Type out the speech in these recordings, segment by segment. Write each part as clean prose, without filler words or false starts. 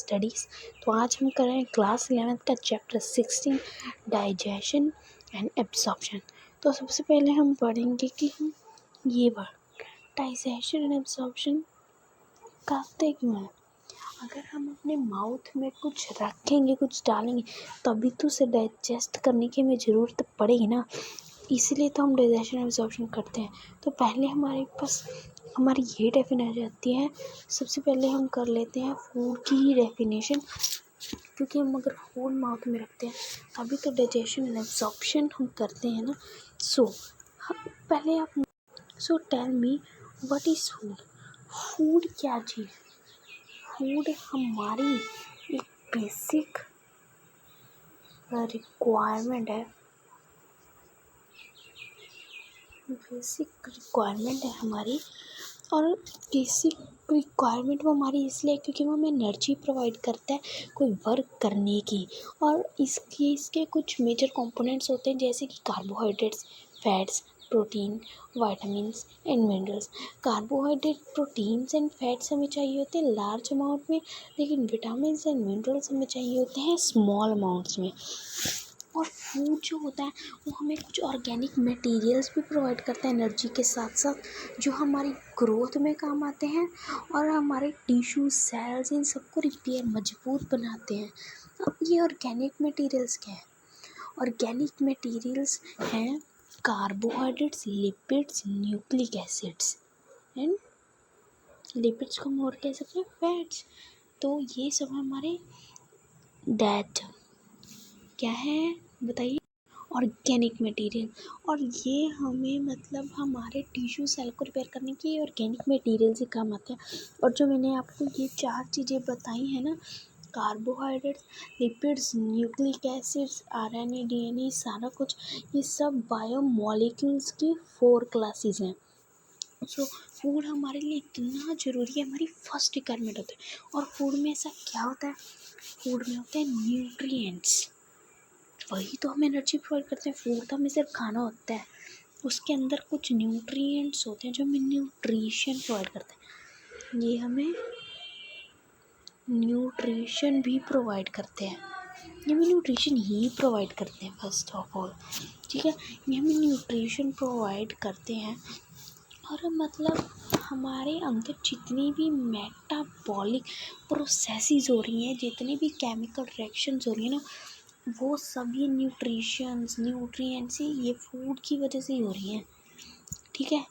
Studies. तो आज हम कर रहे हैं क्लास 11th का चैप्टर 16 डाइजेशन एंड एब्जॉर्प्शन। तो सबसे पहले हम पढ़ेंगे कि हम ये वर्ड डाइजेशन एंड एब्जॉर्प्शन करते क्यों हैं। अगर हम अपने माउथ में कुछ रखेंगे, कुछ डालेंगे, तभी तो उसे डाइजेस्ट करने की हमें ज़रूरत पड़ेगी ना। इसीलिए तो हम डाइजेशन एब्जॉर्प्शन करते हैं। तो पहले हमारे पास हमारी ये डेफिनेशन आती है। सबसे पहले हम कर लेते हैं फूड की ही डेफिनेशन, क्योंकि हम अगर फूड माउथ में रखते हैं तभी तो डाइजेशन एंड एब्जॉर्प्शन हम करते हैं ना। पहले आप tell me what is food. Food क्या चीज़? फूड हमारी एक बेसिक रिक्वायरमेंट है। हमारी, और बेसिक रिक्वायरमेंट वो हमारी इसलिए क्योंकि वो हमें एनर्जी प्रोवाइड करता है कोई वर्क करने की। और इसके कुछ मेजर कंपोनेंट्स होते हैं, जैसे कि carbohydrates, fats, protein, vitamins and minerals. Carbohydrate, proteins and fats हमें चाहिए होते हैं लार्ज अमाउंट में, लेकिन विटामिन्स एंड मिनरल्स हमें चाहिए होते हैं स्मॉल अमाउंट्स में। और फूड जो होता है वो हमें कुछ ऑर्गेनिक मटेरियल्स भी प्रोवाइड करता है एनर्जी के साथ साथ, जो हमारी ग्रोथ में काम आते हैं और हमारे टिश्यू, सेल्स, इन सबको रिपेयर, मजबूत बनाते हैं। अब ये ऑर्गेनिक मटेरियल्स क्या है? ऑर्गेनिक मटेरियल्स हैं carbohydrates, lipids, nucleic acids and lipids को हम और कह सकते हैं फैट्स। तो ये सब हमारे दैट क्या है बताइए? Organic material. और ये हमें मतलब हमारे टिश्यू सेल को रिपेयर करने की ऑर्गेनिक मटेरियल से काम आते हैं। और जो मैंने आपको ये 4 चीज़ें बताई हैं ना, carbohydrates, lipids, nucleic acids, RNA, DNA, सारा कुछ, ये सब बायोमॉलिक्यूल्स की 4 क्लासेस हैं। सो फूड हमारे लिए इतना ज़रूरी है, हमारी फर्स्ट रिक्वायरमेंट होता है। और फूड में ऐसा क्या होता है? फूड में होते हैं न्यूट्रिएंट्स, वही तो हमें एनर्जी प्रोवाइड करते हैं। फूड तो हमें सिर्फ खाना होता है, उसके अंदर कुछ न्यूट्रिएंट्स होते हैं जो हमें न्यूट्रिशन प्रोवाइड करते हैं। ये हमें न्यूट्रिशन भी प्रोवाइड करते हैं, ये हमें न्यूट्रिशन ही प्रोवाइड करते हैं फर्स्ट ऑफ ऑल, ठीक है। ये हमें न्यूट्रिशन प्रोवाइड करते हैं। और मतलब हमारे अंदर जितनी भी मेटाबॉलिक प्रोसेसेस हो रही हैं, जितनी भी केमिकल रिएक्शंस हो रही हैं ना, वो सभी न्यूट्रिएंट्स ही ये फूड की वजह से ही हो रही हैं, ठीक है।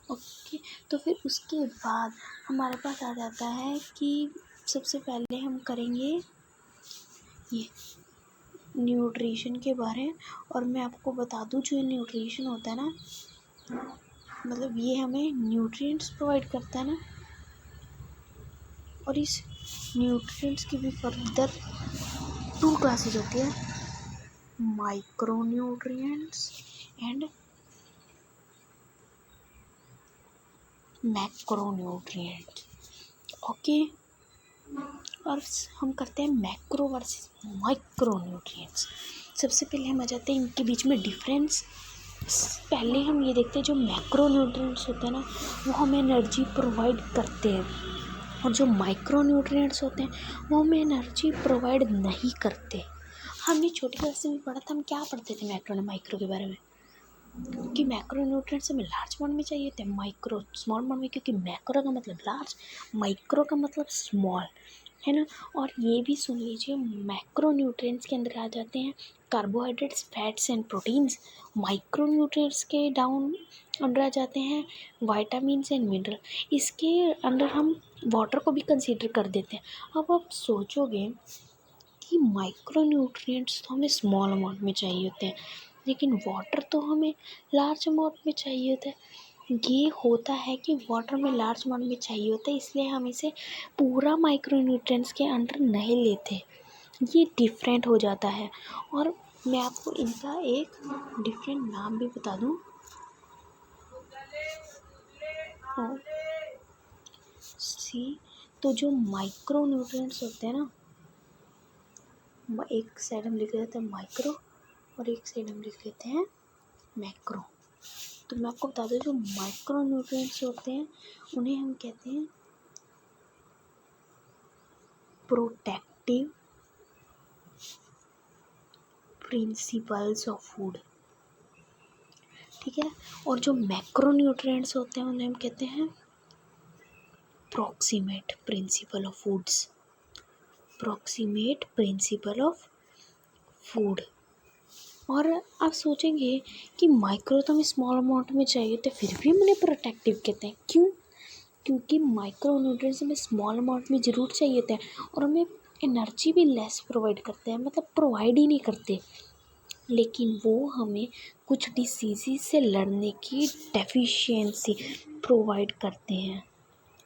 ओके, तो फिर उसके बाद हमारे पास आ जाता है कि सबसे पहले हम करेंगे ये न्यूट्रिशन के बारे में। और मैं आपको बता दूं, जो न्यूट्रिशन होता है ना, मतलब ये हमें न्यूट्रिएंट्स प्रोवाइड करता है ना, और इस न्यूट्रिएंट्स की भी फर्दर 2 क्लासेस होती है, माइक्रोन्यूट्रिएंट्स एंड मैक्रोन्यूट्रिएंट्स। ओके, और हम करते हैं मैक्रो वर्सेस माइक्रोन्यूट्रिएंट्स। सबसे पहले हम आ जाते हैं इनके बीच में डिफरेंस। पहले हम ये देखते हैं जो मैक्रोन्यूट्रिएंट्स होते हैं ना, वो हमें एनर्जी प्रोवाइड करते हैं, और जो माइक्रोन्यूट्रिएंट्स होते हैं वो हमें एनर्जी प्रोवाइड नहीं करते। हमने छोटी क्लास में पढ़ा था, हम क्या पढ़ते थे मैक्रो और माइक्रो के बारे में, कि मैक्रो न्यूट्रिएंट्स हमें लार्ज अमाउंट में चाहिए होते हैं, माइक्रो स्मॉल अमाउंट में, क्योंकि मैक्रो का मतलब लार्ज, माइक्रो का मतलब स्मॉल, है ना। और ये भी सुन लीजिए, मैक्रो न्यूट्रिएंट्स के अंदर आ जाते हैं carbohydrates, fats and proteins. Micro nutrients के डाउन अंडर आ जाते हैं वाइटामिन्स एंड मिनरल। इसके अंदर हम वाटर को भी कंसीडर कर देते हैं। अब आप सोचोगे कि माइक्रो न्यूट्रिएंट्स तो हमें स्मॉल अमाउंट में चाहिए होते हैं, लेकिन वाटर तो हमें लार्ज अमाउंट में चाहिए होता है। ये होता है कि वाटर में लार्ज अमाउंट में चाहिए होता है, इसलिए हम इसे पूरा माइक्रो न्यूट्रिएंट्स के अंडर नहीं लेते, ये डिफरेंट हो जाता है। और मैं आपको इनका एक डिफरेंट नाम भी बता दूं। तो जो माइक्रो न्यूट्रिएंट्स होते हैं ना, एक साइड हम लिख लेते हैं माइक्रो और एक साइड हम लिख लेते हैं मैक्रो। तो मैं आपको बता दूं, जो माइक्रो न्यूट्रिएंट्स होते हैं उन्हें हम कहते हैं प्रोटेक्टिव प्रिंसिपल्स ऑफ फूड, ठीक है। और जो मैक्रोन्यूट्रिएंट्स होते हैं उन्हें हम कहते हैं proximate principle of foods, proximate principle of food. और आप सोचेंगे कि माइक्रो तो हमें स्मॉल अमाउंट में चाहिए तो फिर भी हम उन्हें प्रोटेक्टिव कहते हैं, क्यों? क्योंकि माइक्रो न्यूट्रिएंट्स हमें स्मॉल अमाउंट में ज़रूर चाहिए होते हैं और हमें एनर्जी भी लेस प्रोवाइड करते हैं, मतलब प्रोवाइड ही नहीं करते, लेकिन वो हमें कुछ डिसीज़ से लड़ने की डेफिशिएंसी प्रोवाइड करते हैं।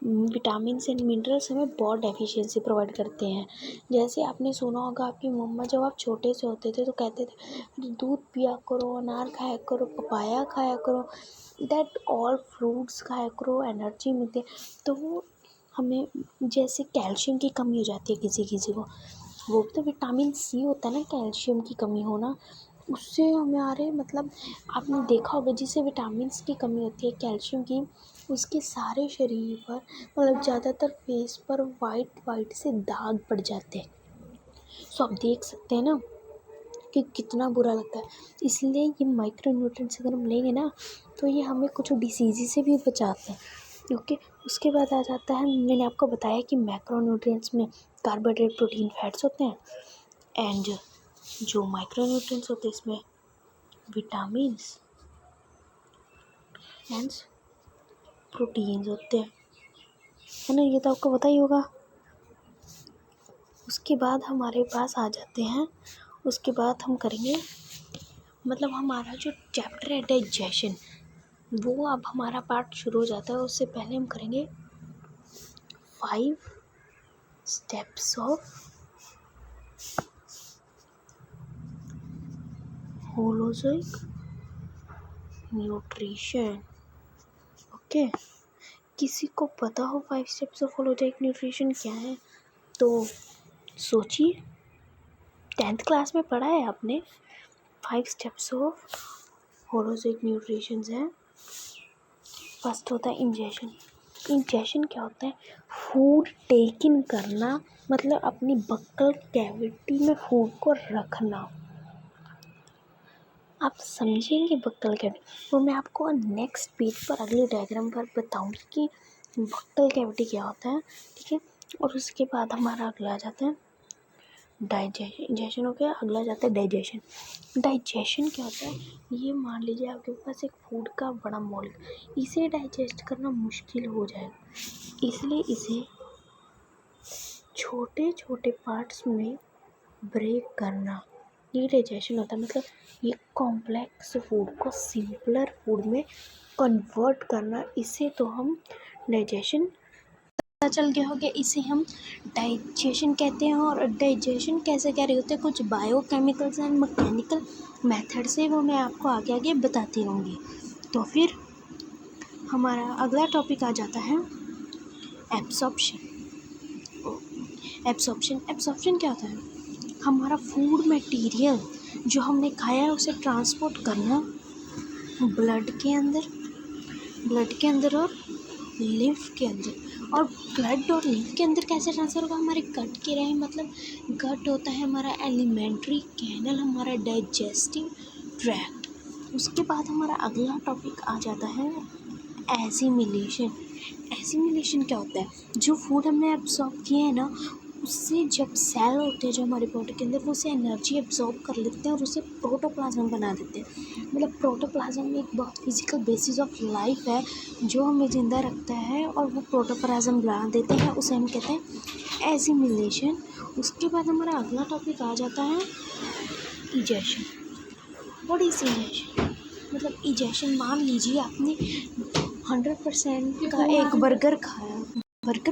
विटामिन एंड मिनरल्स हमें बहुत डेफिशिएंसी प्रोवाइड करते हैं। जैसे आपने सुना होगा, आपकी मम्मा जब आप छोटे से होते थे तो कहते थे दूध पिया करो, अनार खाया करो, पपाया खाया करो, दैट ऑल फ्रूट्स खाया करो, एनर्जी मिलती है। तो वो हमें, जैसे कैल्शियम की कमी हो जाती है किसी किसी को, वो तो विटामिन सी होता है ना, कैल्शियम की कमी होना, उससे हमारे मतलब आपने देखा होगा जिसे विटामिन की कमी होती है कैल्शियम की, उसके सारे शरीर पर मतलब ज़्यादातर फेस पर वाइट से दाग पड़ जाते हैं। सो आप देख सकते हैं ना कि कितना बुरा लगता है। इसलिए ये माइक्रो न्यूट्रिएंट्स अगर हम लेंगे ना तो ये हमें कुछ डिसीज़ से भी बचाते हैं। ओके, उसके बाद आ जाता है, मैंने आपको बताया कि मैक्रो न्यूट्रिएंट्स में कार्बोहाइड्रेट, प्रोटीन, फैट्स होते हैं, एंड जो माइक्रो न्यूट्रिएंट्स होते हैं इसमें विटामिन्स एंड प्रोटीन्स होते हैं, है ना, ये तो आपको पता ही होगा। उसके बाद हमारे पास आ जाते हैं, उसके बाद हम करेंगे, मतलब हमारा जो चैप्टर है डाइजेशन, वो अब हमारा पार्ट शुरू हो जाता है। उससे पहले हम करेंगे 5 स्टेप्स ऑफ होलोजिक न्यूट्रिशन। ओके, किसी को पता हो 5 स्टेप्स ऑफ होलोजिक न्यूट्रिशन क्या है तो सोचिए, 10th क्लास में पढ़ा है आपने। 5 स्टेप्स ऑफ होलोजिक न्यूट्रिशन है। फर्स्ट होता है इंजेशन। इंजेशन क्या होता है? फूड टेक इन करना, मतलब अपनी बक्कल कैविटी में फूड को रखना। आप समझेंगे बक्कल कैविटी, वो मैं आपको नेक्स्ट पेज पर अगले डायग्राम पर बताऊंगी कि बक्कल कैविटी क्या होता है, ठीक है। और उसके बाद हमारा अगला आ जाता है डाइजेशन। इंजेशन हो गया, अगला जाता है डाइजेशन। डाइजेशन क्या होता है? ये मान लीजिए आपके पास एक फूड का बड़ा मॉलिक्यूल, इसे डाइजेस्ट करना मुश्किल हो जाएगा, इसलिए इसे छोटे छोटे पार्ट्स में ब्रेक करना, ये डाइजेशन होता है। मतलब ये कॉम्प्लेक्स फूड को सिंपलर फूड में कन्वर्ट करना, इसे तो हम डाइजेशन, पता चल गया होगा, इसे हम डाइजेशन कहते हैं। और डाइजेशन कैसे क्या रहे होते हैं, कुछ बायोकेमिकल्स एंड मैकेनिकल मेथड से, वो मैं आपको आगे आगे बताती रहूँगी। तो फिर हमारा अगला टॉपिक आ जाता है एब्सॉर्प्शन। एब्सॉर्प्शन क्या होता है? हमारा फूड मटेरियल जो हमने खाया है उसे ट्रांसपोर्ट करना ब्लड के अंदर और लिम्फ के अंदर। और ब्लड और लिम्फ के अंदर कैसे ट्रांसफ़र होगा? हमारे गट के रहे, मतलब गट होता है हमारा एलिमेंट्री कैनल, हमारा डाइजेस्टिव ट्रैक्ट। उसके बाद हमारा अगला टॉपिक आ जाता है एसिमिलेशन। एसिमिलेशन क्या होता है? जो फूड हमने एब्जॉर्ब किए हैं ना, उससे जब सेल होते हैं जो हमारे बॉडी के अंदर, वो उसे एनर्जी एब्जॉर्ब कर लेते हैं और उसे प्रोटोप्लाज्म बना देते हैं। मतलब प्रोटोप्लाज्म एक बहुत फिजिकल बेसिस ऑफ लाइफ है जो हमें ज़िंदा रखता है, और वो प्रोटोप्लाज्म बना देते हैं, उसे हम कहते हैं एसिमिलेशन। उसके बाद हमारा अगला टॉपिक आ जाता है इजेशन। What is egestion? मतलब इजेशन, मान लीजिए आपने 100% का एक बर्गर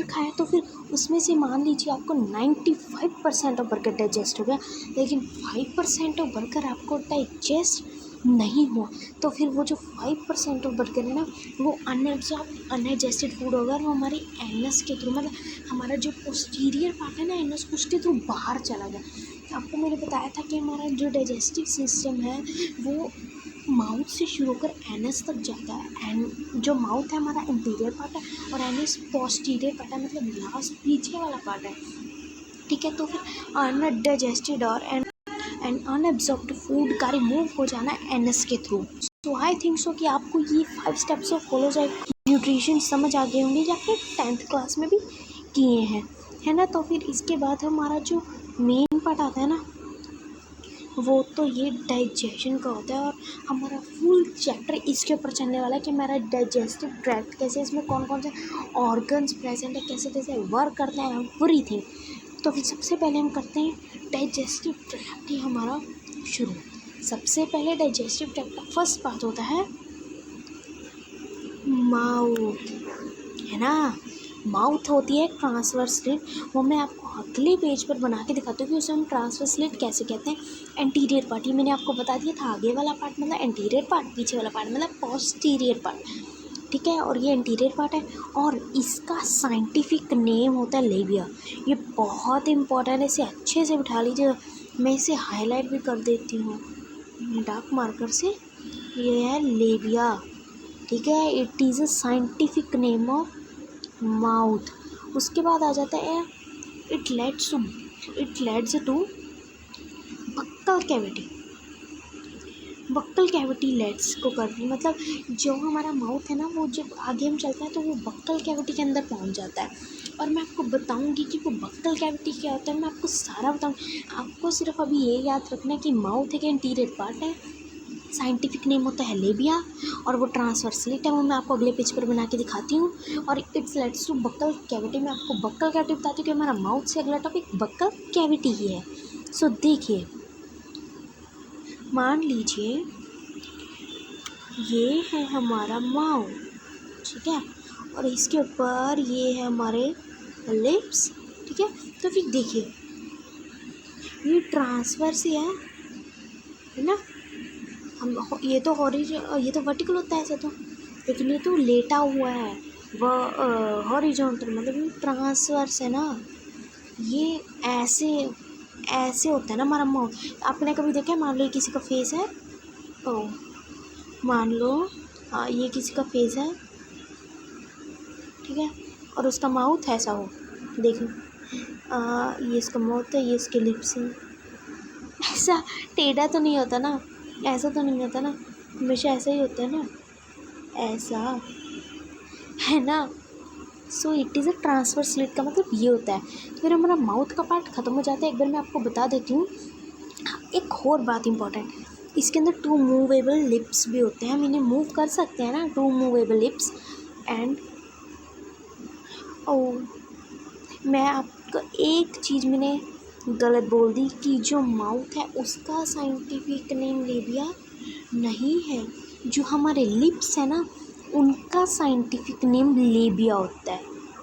खाया तो फिर उसमें से मान लीजिए आपको 95% ऑफ बर्गर डाइजेस्ट हो गया, लेकिन 5% ऑफ बर्गर आपको डाइजेस्ट नहीं हुआ, तो फिर वो जो 5% ऑफ बर्गर है ना, वो अनडाइजेस्टेड फूड होगा, और वो हमारी एनस के थ्रू, मतलब हमारा जो पोस्टीरियर पार्ट है ना एनस, उसके थ्रू बाहर चला गया। आपको मैंने बताया था कि हमारा जो डाइजेस्टिव सिस्टम है वो माउथ से शुरू होकर एनस तक जाता है। एंड जो माउथ है हमारा इंटीरियर पार्ट है और एनस पोस्टीरियर पार्ट है, मतलब लास्ट पीछे वाला पार्ट है। ठीक है। तो फिर अनडाइजेस्टेड और एंड अनएब्जॉर्ब्ड फूड का रिमूव हो जाना एनएस के through. So I think so कि आपको ये 5 स्टेप्स फॉलो जाए न्यूट्रिशन समझ आ गए होंगे या फिर 10th क्लास में भी किए हैं, है ना। तो फिर इसके बाद हमारा जो मेन पार्ट आता है ना, वो तो ये डाइजेशन का होता है और हमारा फुल चैप्टर इसके ऊपर चलने वाला है कि हमारा डाइजेस्टिव ट्रैक्ट कैसे, इसमें कौन कौन से ऑर्गन्स प्रेजेंट है, कैसे कैसे वर्क करते हैं, एवरीथिंग। तो फिर सबसे पहले हम करते हैं डाइजेस्टिव ट्रैक्ट ही हमारा शुरू। सबसे पहले डाइजेस्टिव ट्रैक्ट का फर्स्ट पार्ट होता है माउथ, है ना। माउथ होती है ट्रांसवर्स स्लिट, वो मैं आपको अगले पेज पर बना के दिखाती हूँ कि उसे हम ट्रांसवर्स स्लिट कैसे कहते हैं। एंटीरियर पार्ट, ये मैंने आपको बता दिया था, आगे वाला पार्ट मतलब एंटीरियर पार्ट, पीछे वाला पार्ट मतलब पोस्टीरियर पार्ट, ठीक है। और ये एंटीरियर पार्ट है और इसका साइंटिफिक नेम होता है लेबिया। ये बहुत इंपॉर्टेंट है, इसे अच्छे से बिठा लीजिए। मैं इसे हाईलाइट भी कर देती हूँ डार्क मार्कर से। ये है लेबिया, ठीक है। It is a scientific name of mouth. उसके बाद आ जाता है it leads to buccal cavity. Buccal cavity leads को करती, मतलब जो हमारा माउथ है ना, वो जब आगे हम चलते हैं तो वो बक्कल कैविटी के अंदर पहुंच जाता है। और मैं आपको बताऊंगी कि वो बक्कल कैविटी क्या होता है, मैं आपको सारा बताऊंगी। आपको सिर्फ अभी ये याद रखना है कि माउथ एक एंटीरियर पार्ट है, साइंटिफिक नेम होता है लेबिया और वो ट्रांसवर्स स्लिट है, वो मैं आपको अगले पेज पर बना के दिखाती हूँ। और it's leads to buccal cavity, मैं आपको बक्कल कैविटी बताती हूँ कि हमारा माउथ से अगला टॉपिक बक्कल कैविटी ही है। सो देखिए, मान लीजिए ये है हमारा माउथ, ठीक है, और इसके ऊपर ये है हमारे लिप्स, ठीक है। तो फिर देखिए ये ट्रांसवर्स ही है ना। हम ये तो वर्टिकल होता है ऐसे तो, लेकिन ये तो लेटा हुआ है, वह हॉरिजॉन्टल, मतलब ये ट्रांसवर्स है ना। ये ऐसे ऐसे होता है ना हमारा माउथ। आपने कभी देखा है, मान लो ये किसी का फेस है, ओ मान लो ये किसी का फेस है, ठीक है, और उसका माउथ ऐसा हो, देखो ये इसका माउथ है, ये इसके लिप्स हैं। ऐसा टेढ़ा तो नहीं होता ना, ऐसा तो नहीं होता ना, हमेशा ऐसा ही होता है ना, ऐसा, है ना। So it is a transverse slit का मतलब ये होता है। तो फिर हमारा माउथ का पार्ट ख़त्म हो जाता है। एक बार मैं आपको बता देती हूँ एक और बात इंपॉर्टेंट, इसके अंदर 2 मूवेबल लिप्स भी होते हैं, हम इन्हें मूव कर सकते हैं ना, 2 मूवेबल लिप्स। एंड मैं आपको एक चीज़ मैंने गलत बोल दी कि जो माउथ है उसका साइंटिफिक नेम लेबिया नहीं है, जो हमारे लिप्स है ना उनका साइंटिफिक नेम लेबिया होता है।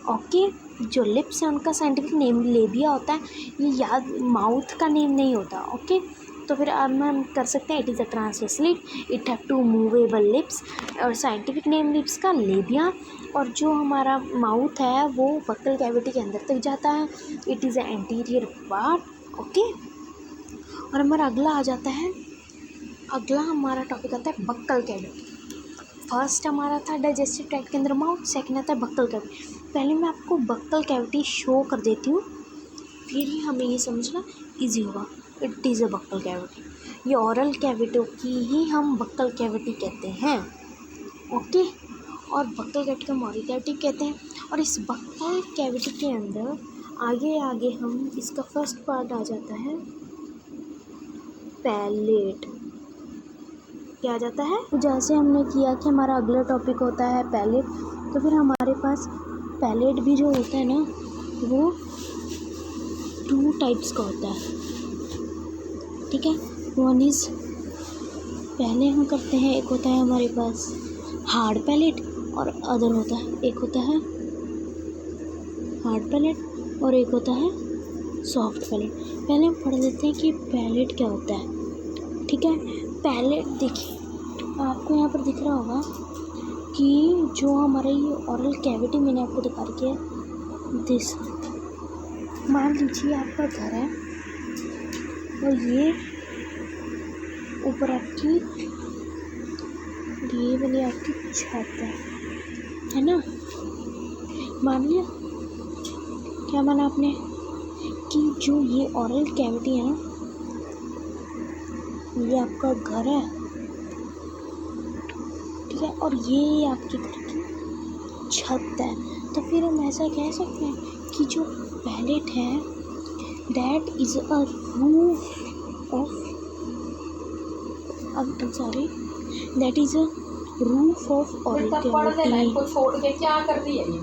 ओके, जो लिप्स है उनका साइंटिफिक नेम लेबिया होता है, ये याद, माउथ का नेम नहीं होता। ओके, तो फिर अब हम कर सकते हैं it is a transverse slit, it have 2 movable lips, और साइंटिफिक नेम लिप्स का लेबिया, और जो हमारा माउथ है वो बक्कल कैविटी के अंदर तक जाता है, it is a anterior part. Okay, और हमारा अगला आ जाता है, अगला हमारा टॉपिक आता है बक्कल कैविटी। फर्स्ट हमारा था डाइजेस्टिव ट्रैक्ट के अंदर माउथ, सेकंड आता है बक्कल कैविटी। पहले मैं आपको बक्कल कैविटी शो कर देती हूँ, फिर ही हमें ये समझना ईजी होगा। It is a buccal cavity, ये ओरल कैविटी की ही हम बक्कल कैविटी कहते हैं। ओके, और बक्कल कैविटी को ओरल कैविटी कहते हैं। और इस बक्कल कैविटी के अंदर आगे हम इसका फर्स्ट पार्ट आ जाता है पैलेट। क्या आ जाता है, जैसे हमने किया कि हमारा अगला टॉपिक होता है पैलेट, तो फिर हमारे पास पैलेट भी जो होता है ना वो 2 टाइप्स का होता है, ठीक है। वन इज़, पहले हम करते हैं, एक होता है हमारे पास हार्ड पैलेट और अदर होता है, एक होता है हार्ड पैलेट और एक होता है सॉफ्ट पैलेट। पहले हम पढ़ लेते हैं कि पैलेट क्या होता है, ठीक है। पैलेट देखिए, आपको यहाँ पर दिख रहा होगा कि जो हमारा ये ओरल कैविटी मैंने आपको दिखा रखी है, दिस, मान लीजिए आपका घर है और ये ऊपर आपकी ये वाली आपकी छत है ना। मान लिया, क्या माना आपने, कि जो ये ओरल कैविटी है ना, ये आपका घर है, ठीक है, और ये आपके घर की छत है। तो फिर हम ऐसा कह सकते हैं कि जो पैलेट है that is a roof of that is a roof of oral cavity. छोड़ के क्या कर रही है ये?